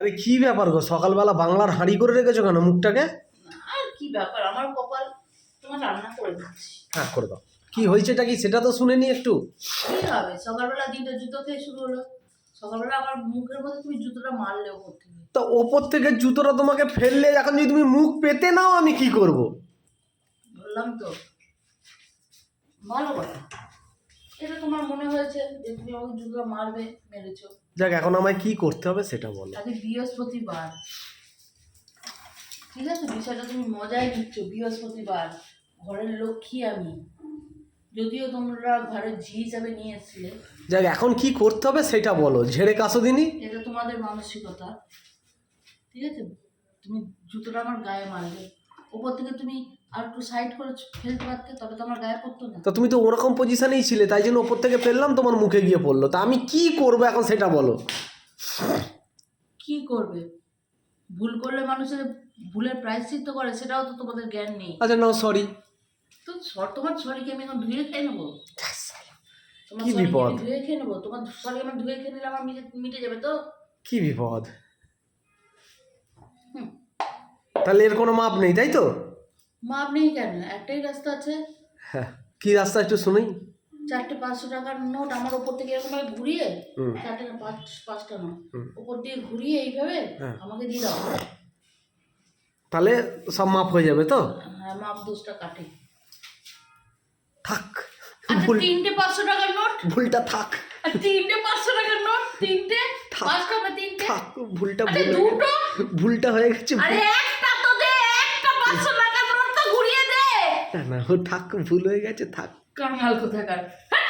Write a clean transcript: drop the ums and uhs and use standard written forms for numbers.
আরে কি ব্যাপার গো, সকালবেলা বাংলার হাঁড়ি করে রেখেছো কেন মুখটাকে? আর কি ব্যাপার, আমার কপাল তোমার রান্না করে দিচ্ছি। হ্যাঁ করে দাও। কি হয়েছেটা কি সেটা তো শুনে নি একটু। কি হবে, সকালবেলা দিনটা জুতো খেয়ে শুরু হলো। সকালবেলা আমার মুখের মধ্যে তুমি জুতোটা মারলে ওপর থেকে। তা ওপর থেকে জুতোটা তোমাকে ফেললে, এখন যদি তুমি মুখ পেতে নাও আমি কি করব? বললাম তো, ভালো কথা। এটা তোমার মনে হয়েছে যে তুমি আমাকে জুতোটা মারবে, মেরেছো। যাক, এখন আমায় কি করতে হবে সেটা বলো। আজকে বৃহস্পতিবার, ঠিক আছে? বিষয়টা তুমি মজায় নিচ্ছ। বৃহস্পতিবার, ঘরের লক্ষ্মী আমি, যদিও তোমরা ঘরের ঝি হিসাবে নিয়ে এসেছিলে। যাক, এখন কি করতে হবে সেটা বলো, ঝেড়ে কাশো দিনই। এটা তোমাদের মানসিকতা, ঠিক আছে? তুমি জুতোটা আমার গায়ে মারলে, ওপর থেকে তুমি আর একটু সাইড করে ফেলতে পারতে, তবে তো আমার গায়ে পড়তো না। তা তুমি তো ওরকম পজিশনেই ছিলে, তাই জন্য ওপর থেকে ফেললাম, তোমার মুখে গিয়ে পড়লো। তা আমি কি করবো এখন সেটা বলো। কি করবে? ভুল করলে মানুষের ভুলের প্রায়শ্চিত্ত করে, সেটাও তো তোমাদের জ্ঞান নেই। আচ্ছা নাও, সরি। তো তোমার সরিকে আমি এখন ধুয়ে খেয়ে নেবো? তোমার কি সরিকে বিপদ, আমি ধুয়ে খেয়ে নেবো? তোমার সরি আমার ধুয়ে খেয়ে নিলে আমার মিটে যাবে তো? কি বিপদ। হুম। তাহলে এর কোনো মাপ নেই, তাই তো? মাপ নেই কেন? একটাই রাস্তা আছে। হ্যাঁ, কি রাস্তা একটু শুনি। 4টে 500 টাকার নোট আমার ওপর থেকে এরকম ভাবে ঘুরিয়ে, হুম। 4টে না 5টা নোট হুম। ওপর দিয়ে ঘুরিয়ে এইভাবে হ্যাঁ। আমাকে দিয়ে দাও। তাহলে সব মাপ হয়ে যাবে তো? হ্যাঁ, মাপ 10টা কাটে। থাক, আচ্ছা, ভুল, 3টে 500 টাকার নোট, ভুলটা থাক। আর 3টে 500 টাকার নোট, 3টে থাক। 5 টাকা, 3টে। থাক, ভুলটা আরে ভুল হয়ে দুটো, গেছে। ভুলটা হয়ে গেছে। আরে একটা তো দে, একটা 500 টাকার নোট তো ঘুরিয়ে দে। না না, ও থাক, ভুল হয়ে গেছে, থাক। কাঙাল কোথাকার। হ্যাঁ।